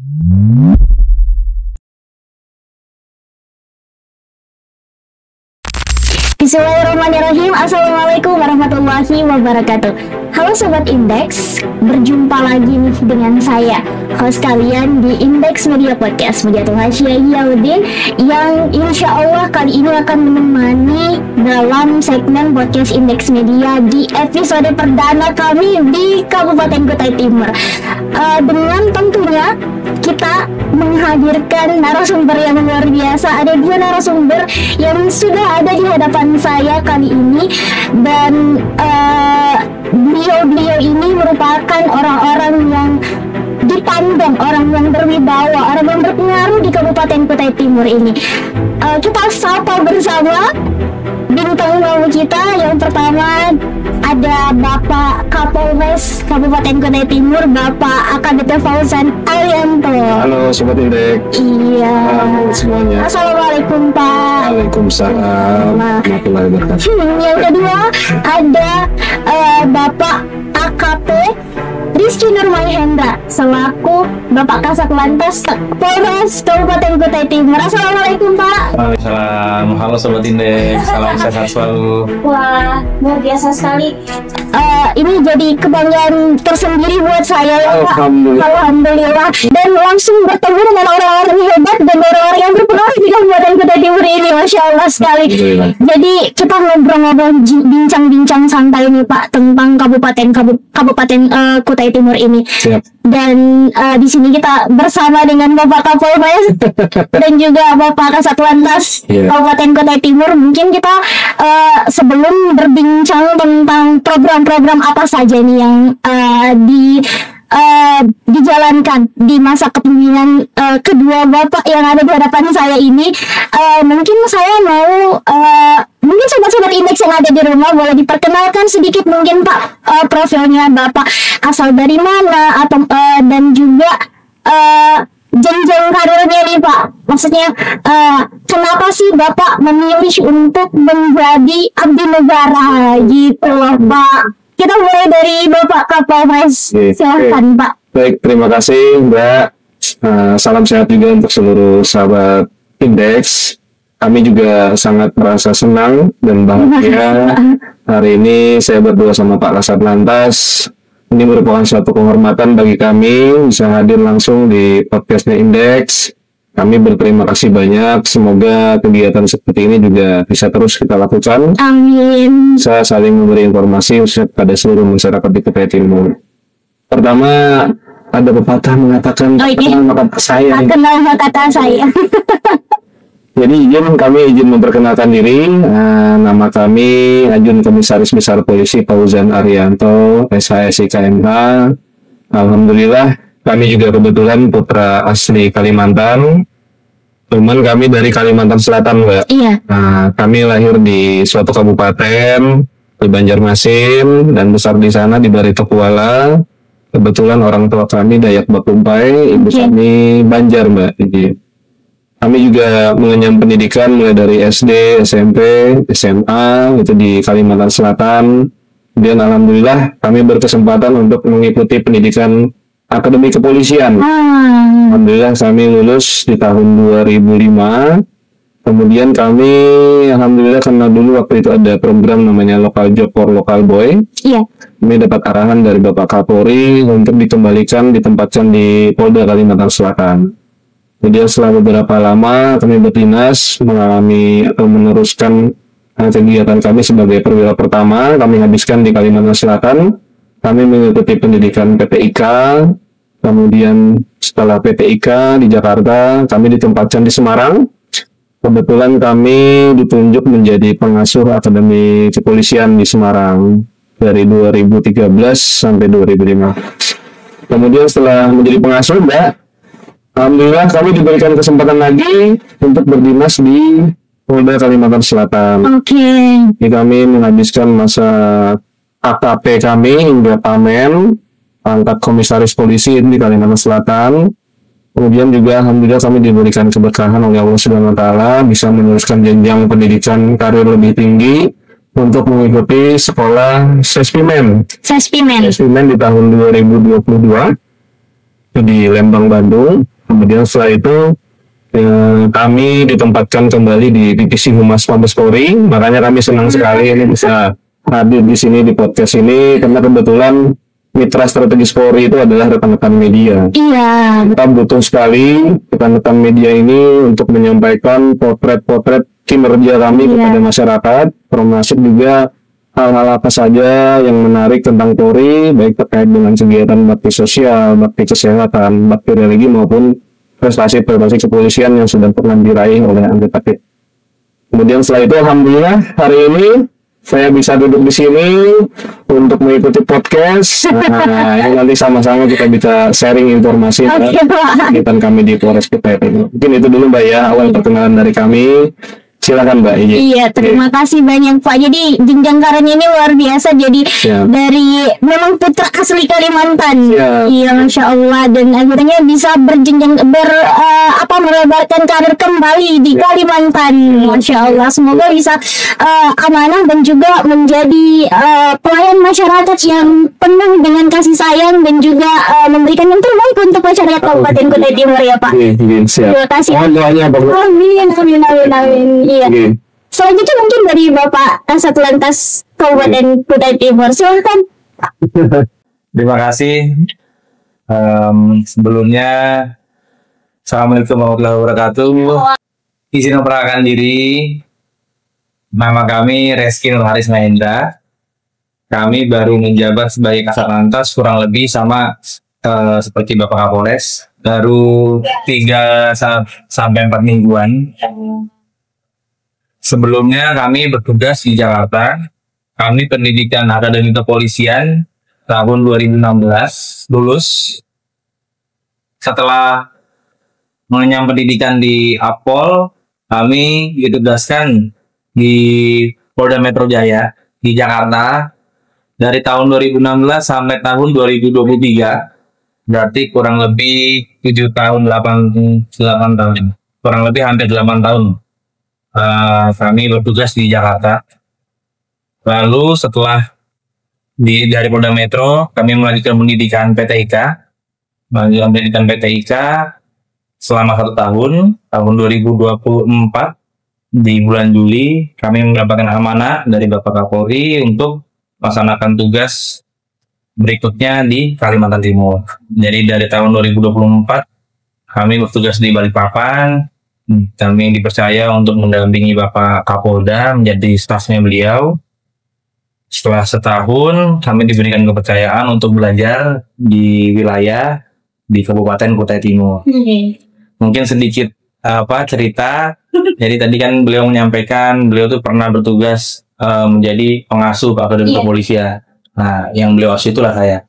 Bismillahirrahmanirrahim. Assalamualaikum warahmatullahi wabarakatuh. Halo Sobat Indeks, berjumpa lagi nih dengan saya, host kalian di Indeks Media Podcast, Mediatul Hasyiah Yaudin, yang insya Allah kali ini akan menemani dalam segmen podcast Indeks Media di episode perdana kami di Kabupaten Kutai Timur. Dengan tentunya kita menghadirkan narasumber yang luar biasa. Ada dua narasumber yang sudah ada di hadapan saya kali ini, dan beliau ini merupakan orang-orang yang dipandang, orang yang berwibawa, orang yang berpengaruh di Kabupaten Kutai Timur ini. Kita sapa bersama bintang tamu kita. Yang pertama ada Bapak Kapolres Kabupaten Kutai Timur, Bapak AKBP Fauzan Arianto. Halo Sobat Indeks. Iya. Halo semuanya. Assalamualaikum Pak. Waalaikumsalam warahmatullahi wabarakatuh. Yang kedua ada Bapak AKP Rizky Nurmaihendra selaku Bapak Kasat Lantas Polres Kabupaten Kutai Timur. Assalamualaikum Pak. Waalaikumsalam. Halo Sobat Indeks. Salam sehat selalu. Wah, luar biasa sekali. Ini jadi kebanggaan tersendiri buat saya ya Pak. Alhamdulillah. Dan langsung bertemu dengan orang-orang hebat dan orang-orang yang berpengaruh di Kabupaten Kutai Timur ini. Masya Allah sekali. Jadi kita ngobrol-ngobrol, bincang-bincang santai nih Pak tentang Kabupaten Kutai Timur ini. Siap. Dan di sini kita bersama dengan Bapak Kapolres dan juga Bapak Kasat Lantas Kabupaten Kutai Timur. Mungkin kita sebelum berbincang tentang program-program apa saja nih yang dijalankan di masa kepemimpinan kedua Bapak yang ada di hadapan saya ini, mungkin saya mau mungkin sobat-sobat Indeks yang ada di rumah boleh diperkenalkan sedikit mungkin Pak, profilnya Bapak, asal dari mana, atau dan juga jenjang karirnya nih Pak. Maksudnya kenapa sih Bapak memilih untuk menjadi abdi negara gitu loh Pak. Kita mulai dari Bapak Kapolres. Silahkan Pak. Baik, terima kasih Mbak. Salam sehat juga untuk seluruh sahabat Indeks. Kami juga sangat merasa senang dan bahagia hari ini saya berdua sama Pak Kasat Lantas. Ini merupakan suatu kehormatan bagi kami bisa hadir langsung di podcastnya Indeks. Kami berterima kasih banyak. Semoga kegiatan seperti ini juga bisa terus kita lakukan. Amin. Saya saling memberi informasi kepada seluruh masyarakat di Kutai Timur. Pertama, ada pepatah mengatakan kenal kata saya. Kenal kata saya. Jadi kami izin memperkenalkan diri. Nama kami Ajun Komisaris Besar Polisi Fauzan Arianto, SHSI KMH. Alhamdulillah. Kami juga kebetulan putra asli Kalimantan, cuman kami dari Kalimantan Selatan, Mbak. Iya. Kami lahir di suatu kabupaten di Banjarmasin dan besar di sana di Baritokuala. Kebetulan orang tua kami Dayak Bakumpai, ibu kami Banjar, Mbak. Jadi kami juga mengenyam pendidikan mulai dari SD, SMP, SMA itu di Kalimantan Selatan. Dan alhamdulillah kami berkesempatan untuk mengikuti pendidikan Akademi Kepolisian. Alhamdulillah kami lulus di tahun 2005. Kemudian kami alhamdulillah karena dulu waktu itu ada program namanya Local Job for Local Boy. Iya. Kami dapat arahan dari Bapak Kapolri untuk ditempatkan di Polda Kalimantan Selatan. Kemudian setelah beberapa lama kami berdinas mengalami atau meneruskan kegiatan kami sebagai perwira pertama kami habiskan di Kalimantan Selatan. Kami mengikuti pendidikan PTIK, kemudian setelah PTIK di Jakarta, kami ditempatkan di Semarang. Kebetulan kami ditunjuk menjadi pengasuh Akademi Kepolisian di Semarang dari 2013 sampai 2015. Kemudian setelah menjadi pengasuh, Mbak, alhamdulillah kami diberikan kesempatan lagi untuk berdinas di Polda Kalimantan Selatan. Jadi kami menghabiskan masa AKP kami hingga pamen pangkat komisaris polisi di Kalimantan Selatan. Kemudian juga alhamdulillah kami diberikan keberkahan oleh Allah Subhanahu wa taala bisa meneruskan jenjang pendidikan karir lebih tinggi untuk mengikuti sekolah Sespimen di tahun 2022 di Lembang, Bandung. Kemudian setelah itu kami ditempatkan kembali di Divisi Humas Mabes Polri. Makanya kami senang sekali ini bisa hadir di sini di podcast ini, karena kebetulan mitra strategis Polri itu adalah rekan-rekan media. Iya. Kita butuh sekali rekan-rekan media ini untuk menyampaikan potret-potret kinerja kami kepada masyarakat, termasuk juga hal-hal apa saja yang menarik tentang Polri, baik terkait dengan kegiatan bakti sosial, bakti kesehatan, bakti religi maupun prestasi-prestasi kepolisian yang sudah pernah diraih oleh anggota kita. Kemudian setelah itu, alhamdulillah hari ini saya bisa duduk di sini untuk mengikuti podcast. Nah, ini nanti sama-sama kita bisa sharing informasi kegiatan kami di Polres Kutai Timur. Mungkin itu dulu Mbak ya, awal perkenalan dari kami. Silakan Mbak Iji. Iya, terima kasih banyak Pak. Jadi jenjang karirnya ini luar biasa. Jadi dari memang putra asli Kalimantan. Iya, Masya Allah. Dan akhirnya bisa berjenjang melebarkan karir kembali di Kalimantan. Masya Allah. Semoga bisa amanah dan juga menjadi pelayan masyarakat yang penuh dengan kasih sayang dan juga memberikan yang terbaik untuk masyarakat Kabupaten Kutai Timur ya Pak. Terima kasih. Doanya amin, amin, amin, amin. Iya. Selanjutnya mungkin dari Bapak Kasat Lantas Kabupaten Kutai Timur, silakan. Terima kasih. Sebelumnya, Assalamualaikum warahmatullahi wabarakatuh. Izin memperkenalkan diri. Nama kami Reski Nurharis Mahendra. Kami baru menjabat sebagai Kasat Lantas kurang lebih sama seperti Bapak Kapolres. Baru 3 sampai 4 mingguan. Sebelumnya kami bertugas di Jakarta. Kami pendidikan akademi kepolisian tahun 2016, lulus. Setelah mengenyam pendidikan di Apol, kami ditugaskan di Polda Metro Jaya di Jakarta dari tahun 2016 sampai tahun 2023. Berarti kurang lebih 7 tahun, 8 tahun. Kurang lebih hampir 8 tahun. Kami bertugas di Jakarta. Lalu setelah dari Polda Metro, kami melanjutkan pendidikan PTIK. Melanjutkan pendidikan PTIK selama 1 tahun, tahun 2024 di bulan Juli, kami mendapatkan amanah dari Bapak Kapolri untuk melaksanakan tugas berikutnya di Kalimantan Timur. Jadi dari tahun 2024 kami bertugas di Balikpapan. Kami dipercaya untuk mendampingi Bapak Kapolda menjadi stafnya beliau. Setelah setahun, kami diberikan kepercayaan untuk belajar di wilayah di Kabupaten Kutai Timur. Mungkin sedikit cerita. Jadi tadi kan beliau menyampaikan beliau tuh pernah bertugas menjadi pengasuh akademi kepolisian. Nah, yang beliau asuh itulah saya.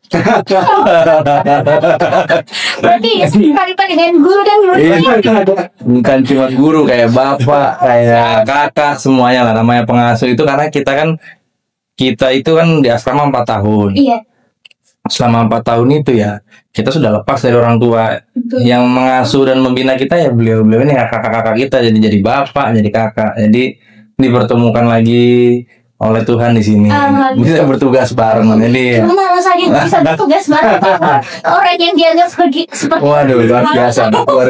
Berarti kalian dengan guru dan murid. Bukan cuma guru, kayak bapak, kayak kakak, semuanya lah. Namanya pengasuh itu karena kita itu kan di asrama 4 tahun. Iya. Selama 4 tahun itu ya kita sudah lepas dari orang tua. Yang mengasuh dan membina kita ya beliau ini kakak-kakak kita, jadi bapak, jadi kakak. Jadi dipertemukan lagi oleh Tuhan di sini. Bisa bertugas bareng. Jadi gimana rasanya bisa bertugas bareng orang yang dianggap seperti waduh, luar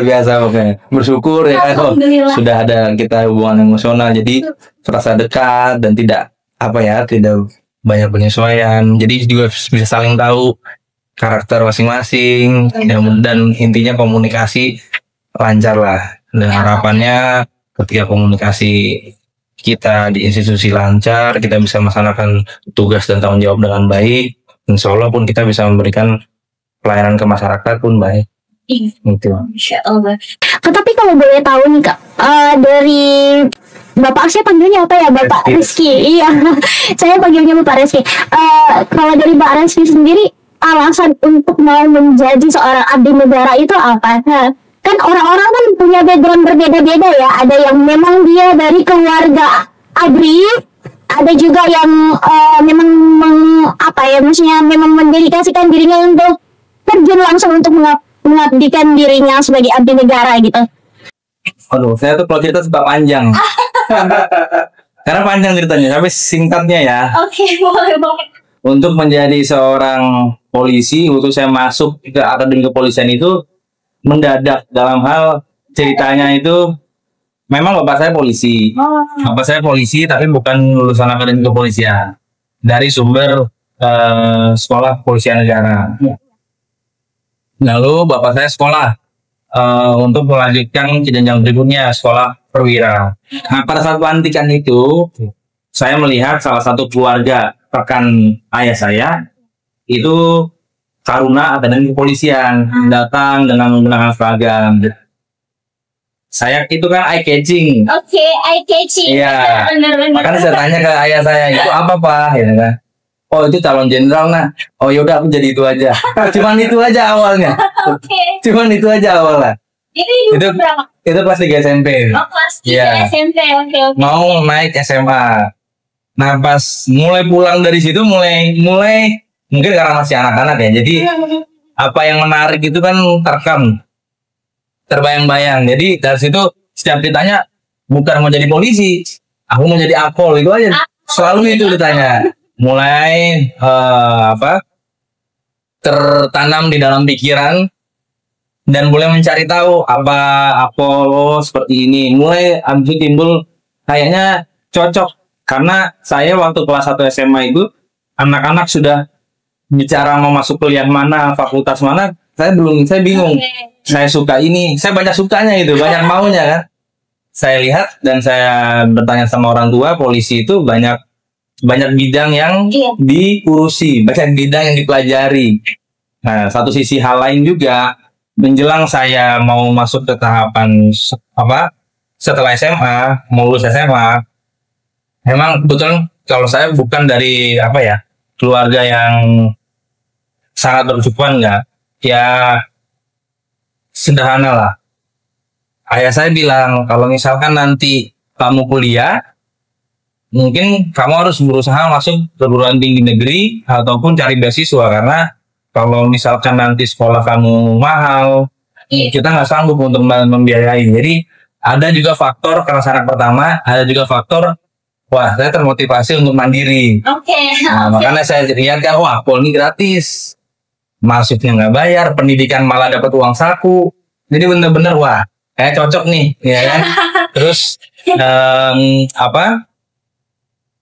biasa oke. Bersyukur ya kan sudah ada kita hubungan emosional, jadi terasa dekat dan tidak banyak penyesuaian. Jadi juga bisa saling tahu karakter masing-masing dan intinya komunikasi lancar lah. Dan harapannya ketika komunikasi kita di institusi lancar, kita bisa melaksanakan tugas dan tanggung jawab dengan baik. Insya Allah pun kita bisa memberikan pelayanan ke masyarakat pun baik. Gitu. Insya Allah. Tapi kalau boleh tahu nih Kak, dari Bapak, saya panggilnya apa ya, Bapak Reski? Iya, saya panggilnya Bapak Reski. Kalau dari Pak Reski sendiri, alasan untuk mau menjadi seorang abdi negara itu apa? Kan orang-orang kan punya background berbeda-beda ya. Ada yang memang dia dari keluarga ABRI, ada juga yang memang maksudnya memang mendedikasikan dirinya untuk terjun langsung untuk mengabdikan dirinya sebagai abdi negara gitu. Aduh, saya tuh kalau cerita suka panjang. Karena panjang ceritanya, tapi singkatnya ya. Oke, boleh banget. Untuk menjadi seorang polisi, waktu saya masuk ke akademi kepolisian itu mendadak dalam hal ceritanya itu. Memang bapak saya polisi. Bapak saya polisi tapi bukan lulusan akademi kepolisian. Dari sumber sekolah kepolisian negara. Lalu bapak saya sekolah untuk melanjutkan jenjang berikutnya, sekolah perwira. Nah, pada saat pelantikan itu, saya melihat salah satu keluarga rekan ayah saya itu Taruna Akademi Kepolisian datang dengan menggunakan seragam. Saya itu kan eye catching. Oke, eye catching. Iya. Bener-bener. Makanya saya tanya ke ayah saya, itu apa Pak? Ya kan? Oh itu calon jenderal nah. Oh yaudah aku jadi itu aja. Cuman itu aja awalnya. Oke. Cuman itu aja awalnya. Itu berapa? Itu kelas 3 SMP. Oh, kelas 3 Iya. SMP. Oke. Mau naik SMA. Nah pas mulai pulang dari situ mulai mungkin karena masih anak-anak ya. Jadi apa yang menarik itu kan terekam, terbayang-bayang. Jadi dari situ setiap ditanya bukan mau jadi polisi, aku mau jadi akpol, itu aja. Selalu itu ditanya. Mulai tertanam di dalam pikiran dan mulai mencari tahu apa akpol seperti ini. Mulai abis timbul kayaknya cocok karena saya waktu kelas 1 SMA itu anak-anak sudah bicara mau masuk kuliah mana, fakultas mana, saya bingung. Saya suka ini, saya banyak sukanya itu, banyak maunya kan. Saya lihat dan saya bertanya sama orang tua, polisi itu banyak bidang yang diurusi, banyak bidang yang dipelajari. Nah, satu sisi hal lain juga, menjelang saya mau masuk ke tahapan setelah SMA, mau lulus SMA, memang kebetulan kalau saya bukan dari keluarga yang sangat berkecukupan enggak, ya sederhana lah. Ayah saya bilang kalau misalkan nanti kamu kuliah, mungkin kamu harus berusaha masuk perguruan tinggi negeri ataupun cari beasiswa karena kalau misalkan nanti sekolah kamu mahal, kita nggak sanggup untuk membiayai. Jadi ada juga faktor karena anak pertama, ada juga faktor wah saya termotivasi untuk mandiri. Nah, makanya saya lihat kan wah pol ini gratis, masuknya nggak bayar, pendidikan malah dapat uang saku. Jadi bener-bener wah kayak cocok nih, ya kan? Terus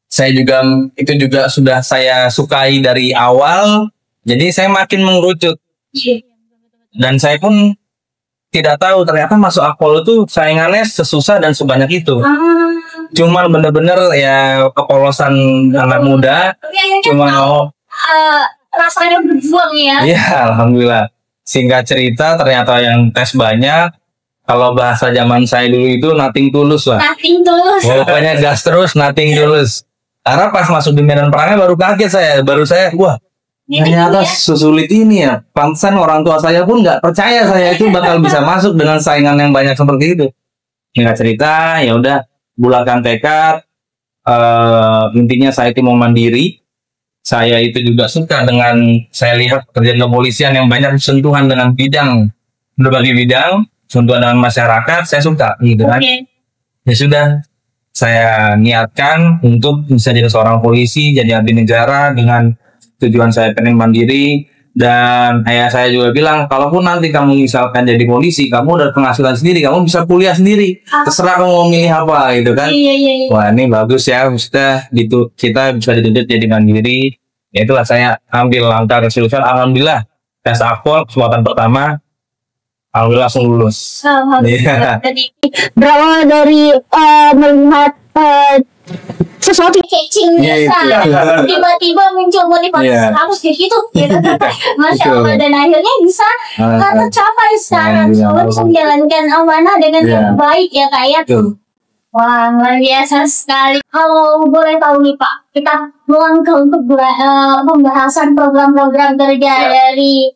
saya juga itu juga sudah saya sukai dari awal, jadi saya makin mengerucut. Dan saya pun tidak tahu ternyata masuk akpol itu saingannya sesusah dan sebanyak itu. Cuman bener-bener ya kepolosan anak muda, cuma rasanya berjuang ya. Iya, alhamdulillah. Singkat cerita ternyata yang tes banyak. Kalau bahasa zaman saya dulu itu nothing tulus lah. Nothing tulus. Pokoknya gas terus, nothing tulus. Karena pas masuk di medan perangnya baru kaget saya. Wah ternyata sesulit ini ya. Pantesan orang tua saya pun nggak percaya saya itu bakal bisa masuk dengan saingan yang banyak seperti itu. Singkat cerita, ya udah bulatkan tekad. Intinya saya itu mau mandiri. Saya itu juga suka dengan saya lihat pekerjaan kepolisian yang banyak sentuhan dengan berbagai bidang. Sentuhan dengan masyarakat, saya suka gitu kan. Ya sudah, saya niatkan untuk bisa jadi seorang polisi, jadi abdi negara dengan tujuan saya pengen mandiri. Dan ayah saya juga bilang, kalaupun nanti kamu misalkan jadi polisi, kamu udah penghasilan sendiri, kamu bisa kuliah sendiri. Terserah kamu mau milih apa gitu kan. Wah ini bagus ya, maksudnya kita bisa dituntut jadi mandiri. Ya itulah saya ambil langkah keseriusan. Alhamdulillah, tes akpol kesempatan pertama. Alhamdulillah langsung lulus. Alhamdulillah. Berawal dari melihat sesuatu catching tiba-tiba muncul motivasi harus kayak gitu. Masya Allah, dan akhirnya bisa tercapai sekarang. Bisa menjalankan amanah dengan yang baik ya kayak tuh. Wah, luar biasa sekali. Kalau boleh tahu nih Pak, kita melangkah untuk pembahasan program-program kerja dari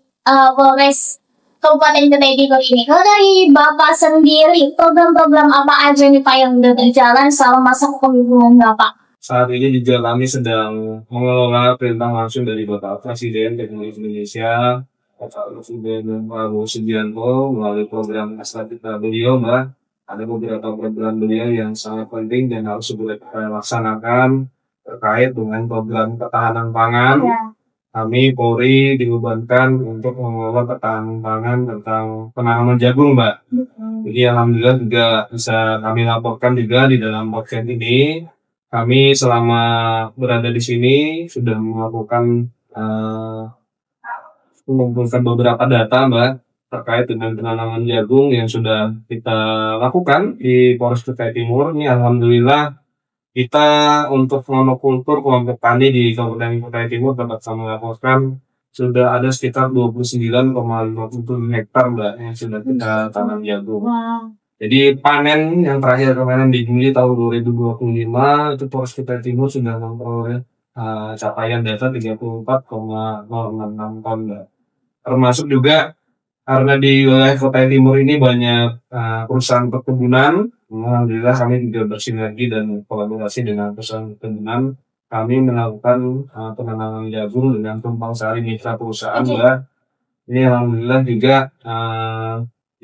Polres Kabupaten Kutai Timur ini. Kalau dari Bapak sendiri, program-program apa aja nih Pak yang sudah berjalan selama masa kepemimpinan Bapak? Saat ini juga kami sedang mengelola perintah langsung dari Bapak Presiden Republik Indonesia, Bapak Presiden Prabowo Subianto, melalui program strategis beliau, Mbak. Ada beberapa program beliau yang sangat penting dan harus segera kita laksanakan terkait dengan program ketahanan pangan. kami Polri dibebankan untuk mengelola ketahanan pangan tentang penanaman jagung, Mbak. Jadi alhamdulillah juga bisa kami laporkan juga di dalam podcast ini. Kami selama berada di sini sudah melakukan mengumpulkan beberapa data, Mbak, terkait dengan penanaman jagung yang sudah kita lakukan di Polres Kutai Timur. Ini alhamdulillah kita untuk monokultur kelompok tani di Kabupaten Kutai Timur dapat kami laporkan sudah ada sekitar 29,57 hektar, Mbak, yang sudah kita tanam jagung. Jadi panen yang terakhir kemarin di Juli tahun 2025 itu Polres Kutai Timur sudah memperoleh capaian data 34,066 ton, Mbak. Termasuk juga karena di wilayah Kutai Timur ini banyak perusahaan perkebunan, alhamdulillah kami juga bersinergi dan kolaborasi dengan perusahaan perkebunan. Kami melakukan penanaman jagung dengan tumpang sari mitra perusahaan, Mbak. Ini alhamdulillah juga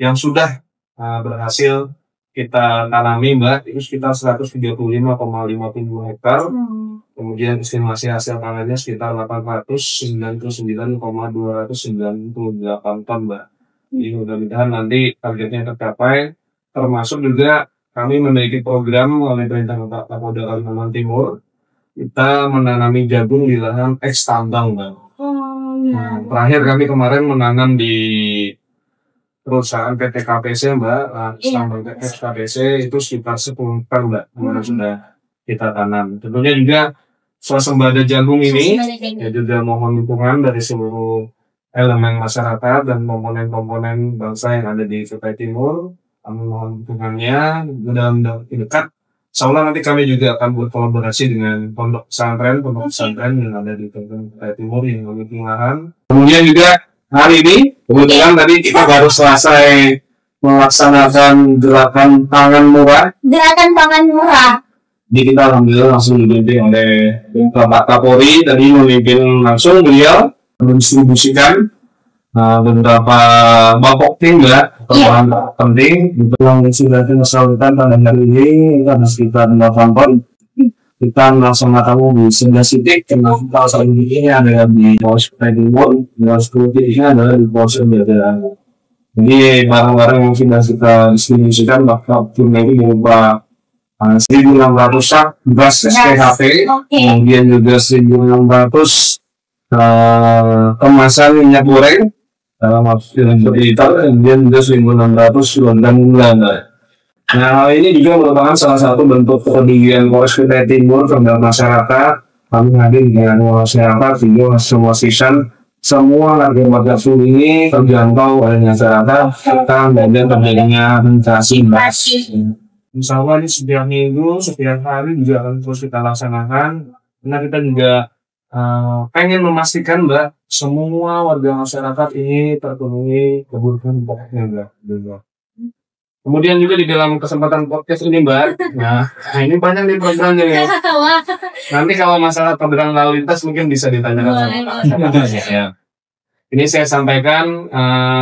yang sudah berhasil kita tanami, Mbak, itu sekitar 135,50 hektar. Kemudian estimasi hasil panennya sekitar 899,298 ton, Mbak. Jadi mudah-mudahan nanti targetnya tercapai. Termasuk juga kami memiliki program oleh Perintah Kapolda Kalimantan Timur. Kita menanami jagung di lahan eks tambang, Mbak. Nah, terakhir kami kemarin menanam di perusahaan PT KPC, Mbak, tambang eks KPC itu sekitar 10 hektar, Mbak, yang sudah kita tanam. Tentunya juga swasembada jagung ini ya juga mohon dukungan dari seluruh elemen masyarakat dan komponen-komponen bangsa yang ada di Kutai Timur. Kami mohon dukungannya dalam waktu dekat. Insyaallah nanti kami juga akan berkolaborasi dengan pondok pesantren yang ada di Kutai Timur yang memiliki lahan. Kemudian juga hari ini kebetulan tadi kita baru selesai melaksanakan gerakan pangan murah. Jadi kita alhamdulillah langsung dibimbing oleh Bapak Kapolri, tadi memimpin langsung beliau mendistribusikan beberapa bapok tim, Mbak, bahan penting untuk yang sudah disalurkan pada hari ini ada sekitar 8 ton. Kita melaksanakan di 11 titik, karena kita saat ini ada di Polres Kutai Timur, dan 10 titiknya adalah di Polres Kutai. Jadi barang-barang yang sudah kita distribusikan bahkan jumlah ini berupa 1.600 sak beras SPHP, kemudian juga 1.600 kemasan minyak goreng dalam maksud liter, kemudian juga 1.600 lontan gula. Nah, hal ini juga merupakan salah satu bentuk kepedulian Polres Kutai Timur terhadap masyarakat. Kami hadir dengan masyarakat sehingga semua season semua harga ini terjangkau oleh masyarakat serta dan terjadinya inflasi. Insya Allah ini setiap minggu, setiap hari juga akan terus kita laksanakan. Karena kita juga pengen memastikan, Mbak, semua warga masyarakat ini terpenuhi kebutuhan pokoknya, Mbak. Kemudian juga di dalam kesempatan podcast ini, Mbak, nah ini banyak nih programnya ya. Nanti kalau masalah pergerakan lalu lintas mungkin bisa ditanyakan sama ya. Ini saya sampaikan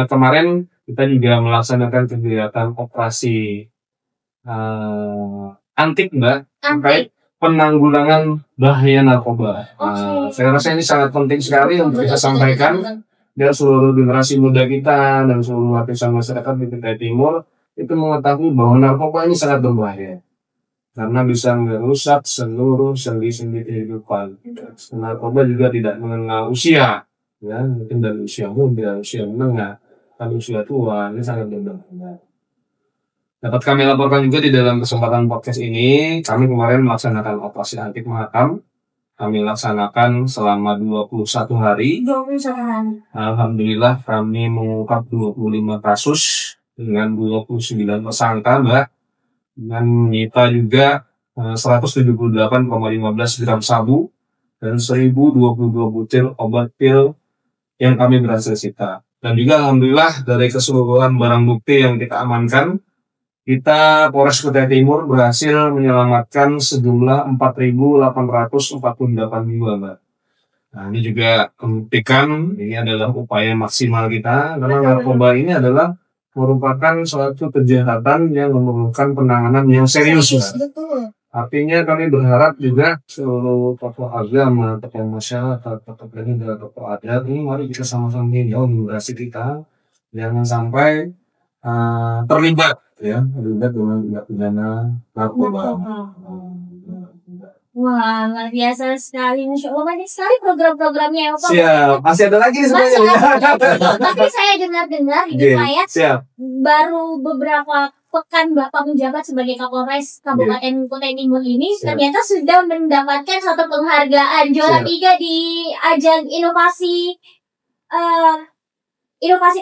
kemarin kita juga melaksanakan kegiatan operasi antik, Mbak, terkait penanggulangan bahaya narkoba. Saya rasa ini sangat penting sekali untuk kita sampaikan biar seluruh generasi muda kita dan seluruh lapisan masyarakat di Kutai Timur itu mengetahui bahwa narkoba ini sangat berbahaya karena bisa merusak seluruh sendi-sendi kehidupan. Narkoba juga tidak mengenal usia, ya, mungkin dari usia muda, usia menengah, dan usia tua, ini sangat berbahaya. Dapat kami laporkan juga di dalam kesempatan podcast ini, kami kemarin melaksanakan operasi antik Mahakam. Kami laksanakan selama 21 hari. Alhamdulillah kami mengungkap 25 kasus dengan 29 tersangka, Mbak. Dan menyita juga 178,15 gram sabu dan 1022 butir obat pil yang kami berhasil sita. Dan juga alhamdulillah dari keseluruhan barang bukti yang kita amankan, kita Polres Kutai Timur berhasil menyelamatkan sejumlah 4.848 jiwa, Mbak. Nah, ini juga membuktikan ini adalah upaya maksimal kita karena narkoba ini adalah merupakan suatu kejahatan yang memerlukan penanganan yang serius, Mbak. Artinya kami berharap juga seluruh tokoh agama, tokoh masyarakat, tokoh pemuda, tokoh adat ini mari kita sama-sama menjaga generasi kita, jangan sampai terlibat dengan tindak pidana narkoba. Wah, luar biasa sekali. Masya Allah, banyak sekali program-programnya ya Pak. Siap, masih ada lagi nih sebenarnya. Tapi saya dengar-dengar di Wilayah baru beberapa pekan Bapak menjabat sebagai Kapolres Kabupaten Kutai Timur ini ternyata sudah mendapatkan satu penghargaan juara 3 di ajang inovasi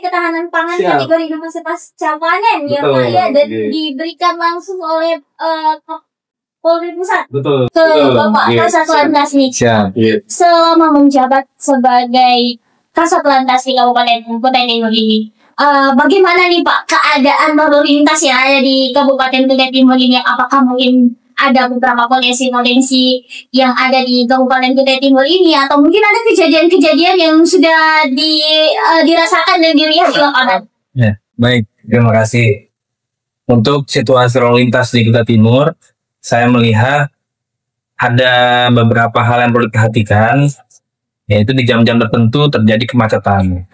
ketahanan pangan kategori inovasi pasca panen ya Pak ya, dan diberikan langsung oleh Polri Pusat ke Bapak Kasatlantas nih. Selama menjabat sebagai Kasatlantas di Kabupaten Kutai Timur ini, bagaimana nih Pak keadaan lalu lintas yang ada di Kabupaten Kutai Timur ini? Apakah mungkin ada beberapa potensi yang ada di Kabupaten Kutai Timur ini, atau mungkin ada kejadian-kejadian yang sudah dirasakan dan dilihat di lapangan? Ya, baik, terima kasih. Untuk situasi lalu lintas di Kutai Timur, saya melihat ada beberapa hal yang perlu diperhatikan, yaitu di jam-jam tertentu terjadi kemacetan.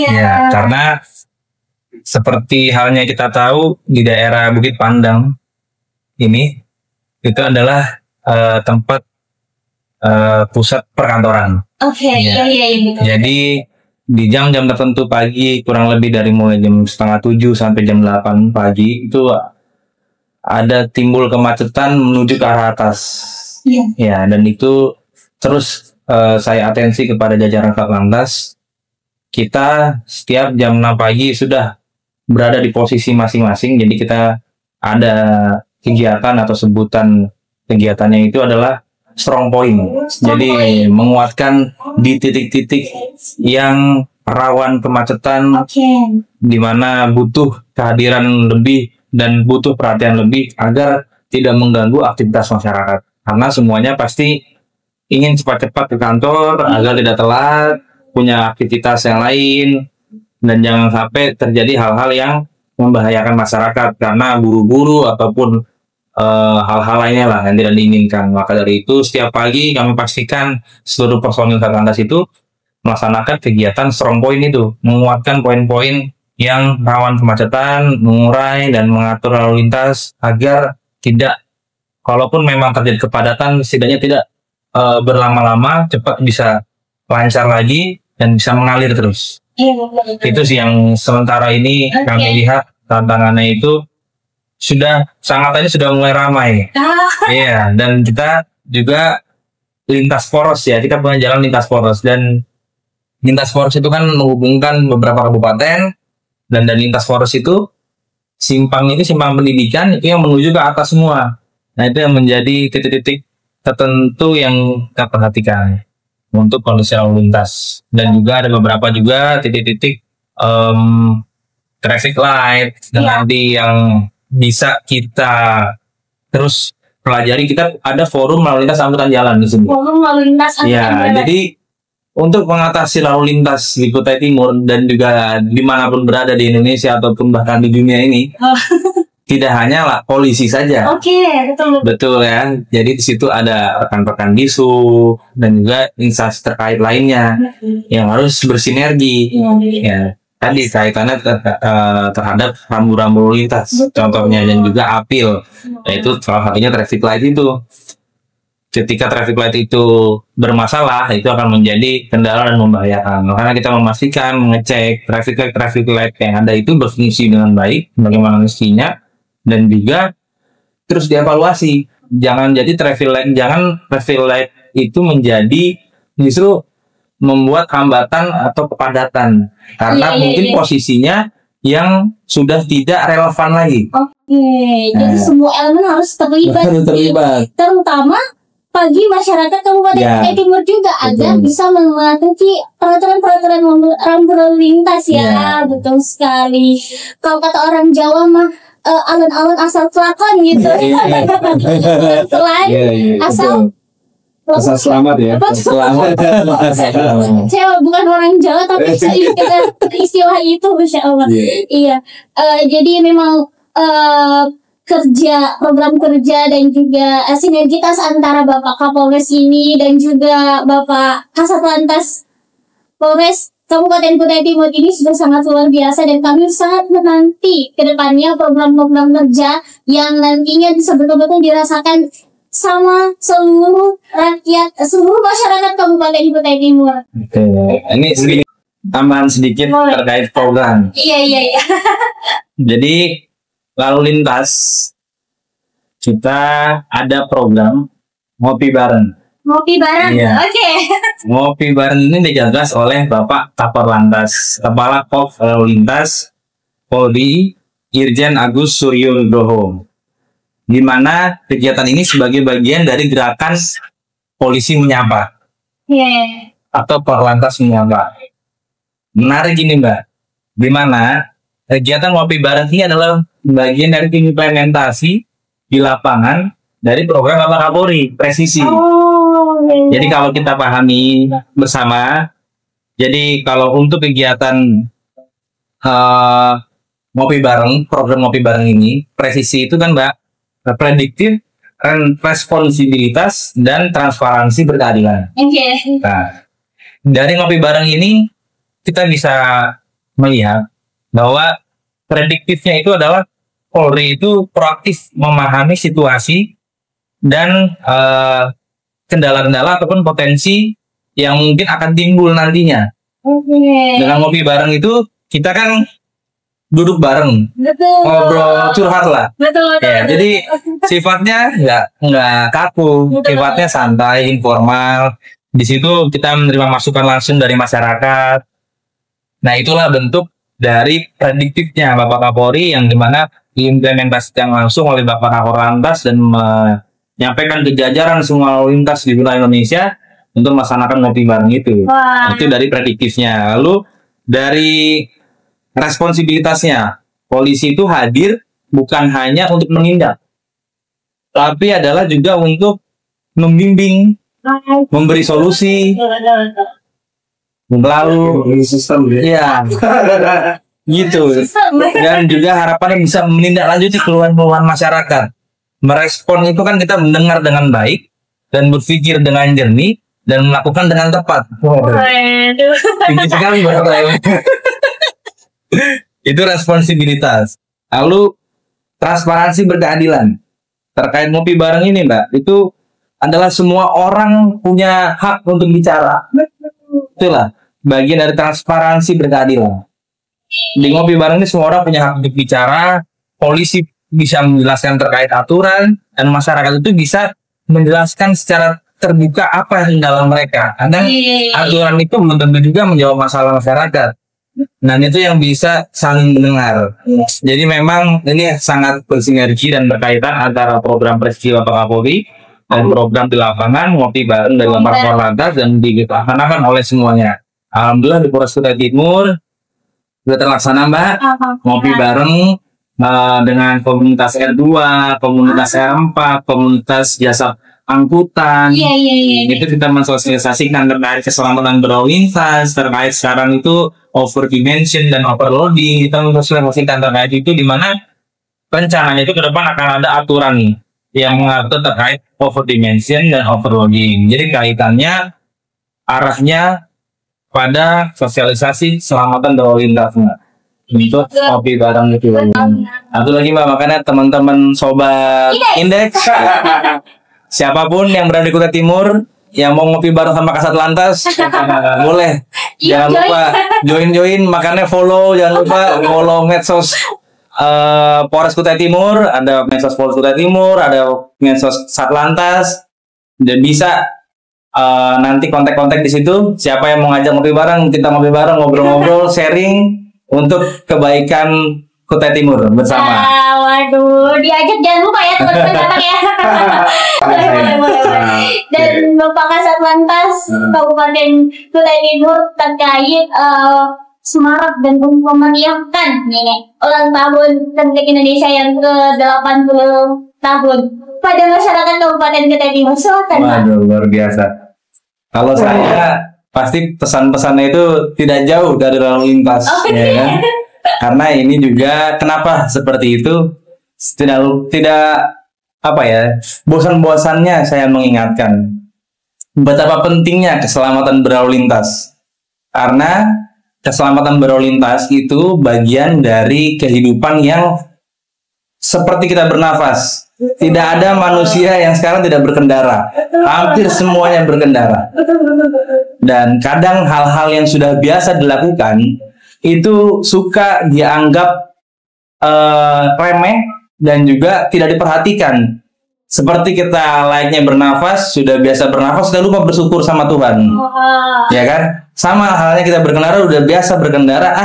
Ya, karena seperti halnya kita tahu di daerah Bukit Pandang ini, itu adalah tempat pusat perkantoran. Jadi di jam-jam tertentu pagi, kurang lebih dari mulai jam 6:30 sampai jam 8 pagi, itu ada timbul kemacetan menuju ke arah atas. Ya, dan itu terus saya atensi kepada jajaran Satlantas. Kita setiap jam 6 pagi sudah berada di posisi masing-masing. Jadi kita ada kegiatan atau sebutan kegiatannya itu adalah strong point. Jadi menguatkan di titik-titik yang rawan kemacetan, di mana butuh kehadiran lebih dan butuh perhatian lebih agar tidak mengganggu aktivitas masyarakat. Karena semuanya pasti ingin cepat-cepat ke kantor agar tidak telat, punya aktivitas yang lain, dan jangan sampai terjadi hal-hal yang membahayakan masyarakat karena buru-buru ataupun hal-hal lainnya lah yang tidak diinginkan. Maka dari itu setiap pagi kami pastikan seluruh personil Satlantas itu melaksanakan kegiatan strong point itu, menguatkan poin-poin yang rawan kemacetan, mengurai dan mengatur lalu lintas agar tidak, kalaupun memang terjadi kepadatan, setidaknya tidak berlama-lama, cepat bisa lancar lagi dan bisa mengalir terus. Itu sih yang sementara ini kami lihat tantangannya itu sudah mulai ramai. Iya, dan kita juga lintas poros ya, kita punya jalan lintas poros, dan lintas poros itu kan menghubungkan beberapa kabupaten. Dan dari lintas poros itu simpang pendidikan itu yang menuju ke atas semua. Nah, itu yang menjadi titik-titik tertentu yang kita perhatikan untuk kondisi lalu lintas. Dan juga ada beberapa juga titik-titik traffic light dan nanti yang bisa kita terus pelajari. Kita ada forum lalu lintas angkutan jalan di sini. Forum lalu lintas angkutan jalan. Jadi untuk mengatasi lalu lintas di Kutai Timur dan juga dimanapun berada di Indonesia ataupun bahkan di dunia ini, tidak hanya lah polisi saja. Betul ya. Jadi di situ ada rekan-rekan Disu dan juga instansi terkait lainnya yang harus bersinergi. Ya, tadi kaitannya terhadap rambu-rambu lalu lintas, contohnya, dan juga apil, yaitu salah satunya traffic light itu. Ketika traffic light itu bermasalah, itu akan menjadi kendala dan membahayakan. Makanya kita memastikan, mengecek traffic light yang ada itu berfungsi dengan baik, bagaimana mestinya, dan juga terus dievaluasi. Jangan traffic light itu menjadi justru membuat hambatan atau kepadatan, karena mungkin posisinya yang sudah tidak relevan lagi. Jadi semua elemen harus terlibat. Terutama bagi masyarakat Kabupaten Kutai Timur juga agar bisa mematuhi peraturan-peraturan rambu lalu lintas ya. Betul sekali. Kalau kata orang Jawa mah alun-alun asal kelakon gitu. Selain asal selamat ya. Selamat. Saya bukan orang Jawa tapi saya istilah itu, Masya Allah. Iya. Jadi memang program kerja dan juga sinergitas antara Bapak Kapolres ini dan juga Bapak Kasatlantas Polres Kabupaten Kutai Timur ini sudah sangat luar biasa, dan kami sangat menanti ke depannya program-program kerja yang nantinya bisa betul-betul dirasakan sama seluruh rakyat, seluruh masyarakat Kabupaten Kutai Timur. Oke, ini sedikit tambahan sedikit terkait program. Iya. Jadi lalu lintas kita ada program ngopi bareng. Ngopi bareng, Iya. oke. Ngopi bareng ini digagas oleh Bapak Kapollantas, Kepala Korps Lalu Lintas Polri Irjen Agus Suryo Nugroho. Di mana kegiatan ini sebagai bagian dari gerakan polisi menyapa Iya. atau Korlantas menyapa. Menarik ini Mbak, di mana kegiatan ngopi bareng ini adalah bagian dari implementasi di lapangan dari program Bapak Kapolri Presisi. Jadi kalau kita pahami bersama, jadi kalau untuk kegiatan ngopi bareng, program ngopi bareng ini, presisi itu kan Mbak, prediktif, responsibilitas, dan transparansi berkeadilan. Oke. Nah, dari ngopi bareng ini, kita bisa melihat bahwa prediktifnya itu adalah Polri itu proaktif memahami situasi dan kendala-kendala ataupun potensi yang mungkin akan timbul nantinya. Oke. Dengan ngopi bareng itu kita kan duduk bareng, Betul. ngobrol curhat lah. Betul. Ya, jadi sifatnya nggak kaku, sifatnya santai, informal. Di situ kita menerima masukan langsung dari masyarakat. Nah, itulah bentuk dari prediktifnya Bapak Kapolri yang dimana diimplementasikan langsung oleh Bapak Kapollantas dan menyampaikan ke jajaran semua lalu lintas di wilayah Indonesia untuk melaksanakan ngopi bareng itu. Wah. Itu dari prediktifnya. Lalu dari responsibilitasnya, polisi itu hadir bukan hanya untuk menindak, tapi adalah juga untuk membimbing, memberi solusi, lalu sistem ya gitu, dan juga harapannya bisa menindaklanjuti keluhan-keluhan masyarakat. Merespon itu kan kita mendengar dengan baik dan berpikir dengan jernih dan melakukan dengan tepat. Waduh. Tinggi sekali Bapak. Itu responsibilitas. Lalu transparansi berkeadilan. Terkait ngopi bareng ini Mbak, itu adalah semua orang punya hak untuk bicara. Itulah bagian dari transparansi berkeadilan. Di ngopi bareng ini semua orang punya hak untuk bicara, polisi bisa menjelaskan terkait aturan, dan masyarakat itu bisa menjelaskan secara terbuka apa yang dalam mereka. Kadang aturan itu belum tentu juga menjawab masalah masyarakat. Dan itu yang bisa saling mendengar. Jadi memang ini sangat bersinergi dan berkaitan antara program Presisi Bapak Kapolri dan program di lapangan ngopi bareng dari Bapak Korlantas dan dilaksanakan oleh semuanya. Alhamdulillah di Polres Kutai Timur sudah terlaksana Mbak, ngopi bareng dengan komunitas R2, komunitas R4, komunitas jasa angkutan. Iya. Itu kita mensosialisasikan terkait keselamatan berlalu lintas, terkait sekarang itu overdimension dan overloading. Kita mensosialisasikan terkait itu, di mana rencananya itu ke depan akan ada aturan nih yang mengatur terkait overdimension dan overloading. Jadi kaitannya arahnya pada sosialisasi keselamatan berlalu lintas untuk ngopi bareng itu. Satu lagi Mbak, makanya teman-teman sobat Indeks, siapapun yang berada di Kutai Timur yang mau ngopi bareng sama Kasatlantas, boleh. Jangan lupa join, makanya follow, jangan lupa follow medsos Polres Kutai Timur, ada medsos Polres Kutai Timur, ada medsos Satlantas, dan bisa nanti kontak-kontak di situ. Siapa yang mau ngajak ngopi bareng, kita ngopi bareng, ngobrol-ngobrol, sharing untuk kebaikan Kutai Timur bersama. Waduh, diajak jangan lupa ya teman-teman datang ya. boleh. Dan Bapak Kasatlantas Kabupaten Kutai Timur terkait semarak dan memeriahkan ulang tahun Republik Indonesia yang ke-80 tahun pada masyarakat Kabupaten Kutai Timur. Silakan. Waduh, luar biasa. Kalau saya pasti pesan-pesannya itu tidak jauh dari lalu lintas, ya kan? Karena ini juga kenapa seperti itu? tidak apa ya, bosan-bosannya saya mengingatkan betapa pentingnya keselamatan berlalu lintas. Karena keselamatan berlalu lintas itu bagian dari kehidupan yang seperti kita bernafas. Tidak ada manusia yang sekarang tidak berkendara. Hampir semuanya berkendara. Dan kadang hal-hal yang sudah biasa dilakukan itu suka dianggap remeh dan juga tidak diperhatikan. Seperti kita layaknya bernafas, sudah biasa bernafas, sudah lupa bersyukur sama Tuhan. Ya kan? Sama halnya kita berkendara, udah biasa berkendara,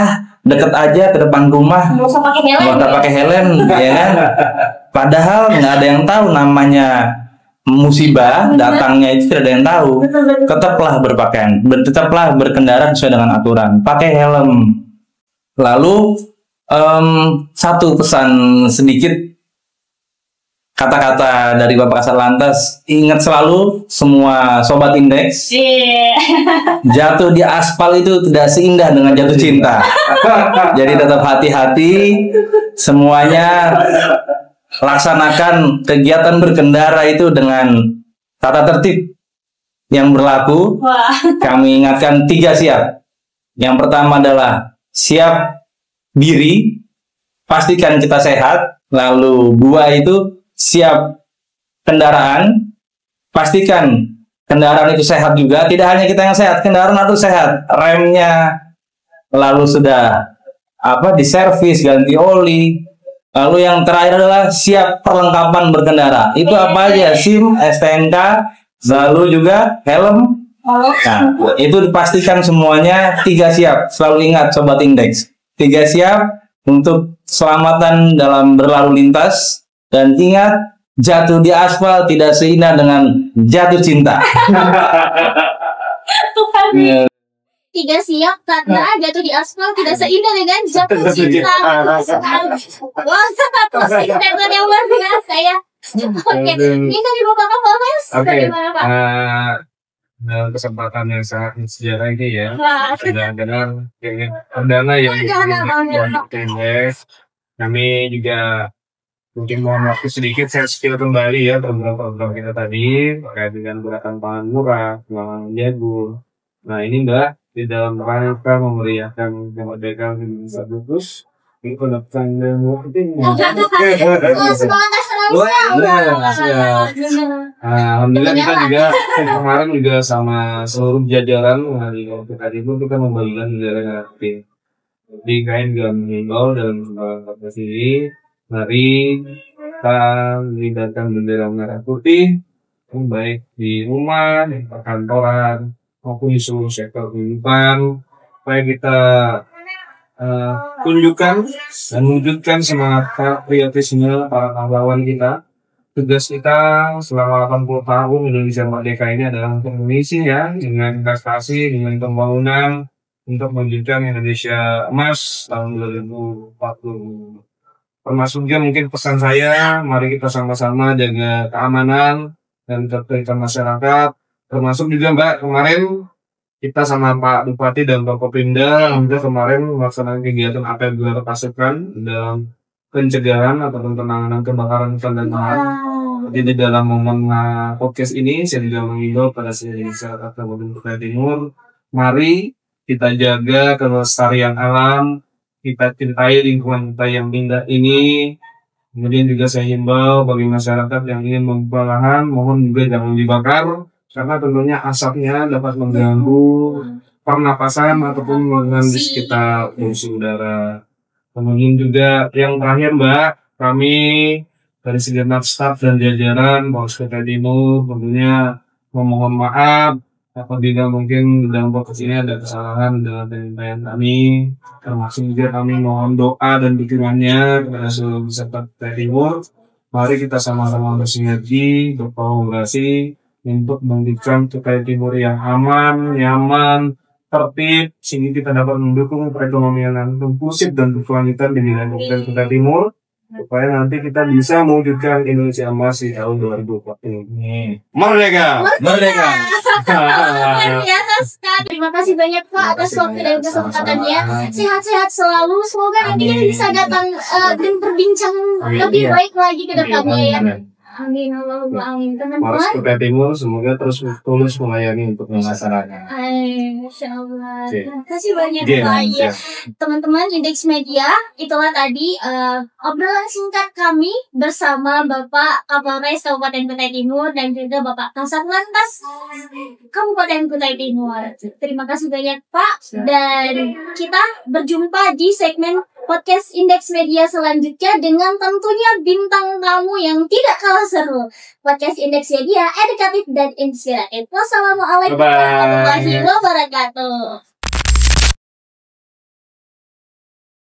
deket aja ke depan rumah, nggak usah pakai helm, ya kan? Padahal nggak ada yang tahu namanya musibah datangnya, itu tidak ada yang tahu. Tetaplah tetaplah berkendara sesuai dengan aturan, pakai helm. Lalu satu pesan sedikit, kata-kata dari Bapak Kasat Lantas, ingat selalu semua sobat indeks, jatuh di aspal itu tidak seindah dengan jatuh cinta. Jadi tetap hati-hati, semuanya laksanakan kegiatan berkendara itu dengan tata tertib yang berlaku. Kami ingatkan 3 siap. Yang pertama adalah siap diri, pastikan kita sehat. Lalu 2 itu siap kendaraan, pastikan kendaraan itu sehat juga. Tidak hanya kita yang sehat, kendaraan harus sehat, remnya lalu sudah diservis, ganti oli. Lalu yang terakhir adalah siap perlengkapan berkendara. Itu apa aja? SIM, STNK, lalu juga helm. Nah, itu dipastikan semuanya 3 siap. Selalu ingat sobat indeks, 3 siap untuk keselamatan dalam berlalu lintas. Dan ingat, jatuh di aspal tidak seindah dengan jatuh cinta. Tuhan, 3 siap karena jatuh di aspal tidak seindah dengan jatuh cinta. Wah, satu statement yang luar biasa ya. Oke, ini dari Bapak Kapolres. Bagaimana Pak? Dalam kesempatan yang sangat sejarah ini ya, dengan perdana yang indeks, kami juga mungkin mohon waktu sedikit, saya spill kembali ya program-program kita tadi terkait dengan gerakan pangan murah, pengembangan jagung. Nah ini Mbak, di dalam rangka memeriahkan kemerdekaan Indonesia Kudus, ini pendaftaran alhamdulillah kita juga kemarin juga sama seluruh jajaran hari tadi pun kita membagikan bendera merah. Jadi kain juga mengimbau dalam kesempatan ini, mari kita melibatkan bendera merah putih, baik di rumah, di perkantoran, maupun di seluruh sektor kehidupan, supaya kita tunjukkan dan wujudkan semangat patriotisme para pahlawan kita. Tugas kita selama 80 tahun Indonesia Merdeka ini adalah untuk mengisi ya, dengan investasi, dengan pembangunan, untuk mewujudkan Indonesia emas tahun 2040. Termasuk juga mungkin pesan saya, mari kita sama-sama jaga keamanan dan ketertiban masyarakat. Termasuk juga Mbak, kemarin kita sama Pak Bupati dan Pak Kopimda kemarin melaksanakan kegiatan apel gelar pasukan dalam pencegahan ataupun penanganan kebakaran hutan dan lahan. Jadi di dalam momen podcast ini saya juga mengimbau pada seluruh masyarakat Kabupaten Kutai Timur, mari kita jaga kelestarian alam, kita cintai lingkungan kita yang indah ini. Kemudian juga saya himbau bagi masyarakat yang ingin membuka lahan, mohon juga jangan dibakar, karena tentunya asapnya dapat mengganggu pernapasan ataupun mengganggu sekitar polusi udara. Kemudian juga yang terakhir Mbak, kami dari segenap staf dan jajaran Polres Kutai Timur tentunya memohon maaf apabila mungkin dalam podcast ini ada kesalahan dalam penyampaian kami. Termasuk juga kami mohon doa dan dukungannya kepada seluruh masyarakat Kutai Timur. Mari kita sama-sama bersinergi, berkolaborasi untuk memberikan Kutai Timur yang aman, nyaman, tertib, sehingga kita dapat mendukung perekonomian yang inklusif dan berkelanjutan di wilayah Kutai Timur. supaya nanti kita bisa mewujudkan Indonesia Emas di tahun 2040 ini. Merdeka! Merdeka. Luar biasa sekali. Terima kasih banyak Pak atas waktu dan kesempatannya. Sehat-sehat selalu. Semoga nanti kita bisa datang dan berbincang lebih baik lagi ke depannya ya. Amin, Allahumma amin. Mars Teman-teman. Kutai Timur semoga terus tulus melayani untuk masyarakat. Masya Allah. Oke. Terima kasih banyak Oke, Pak. Ya. ya. Teman-teman Indeks Media, itulah tadi obrolan singkat kami bersama Bapak Kapolres Kabupaten Kutai Timur dan juga Bapak Kasat Lantas Kabupaten Kutai Timur. Terima kasih banyak Pak, dan kita berjumpa di segmen podcast Indeks Media selanjutnya dengan tentunya bintang tamu yang tidak kalah seru. Podcast Indeks Media edukatif dan inspiratif. Wassalamualaikum Bye-bye. warahmatullahi wabarakatuh.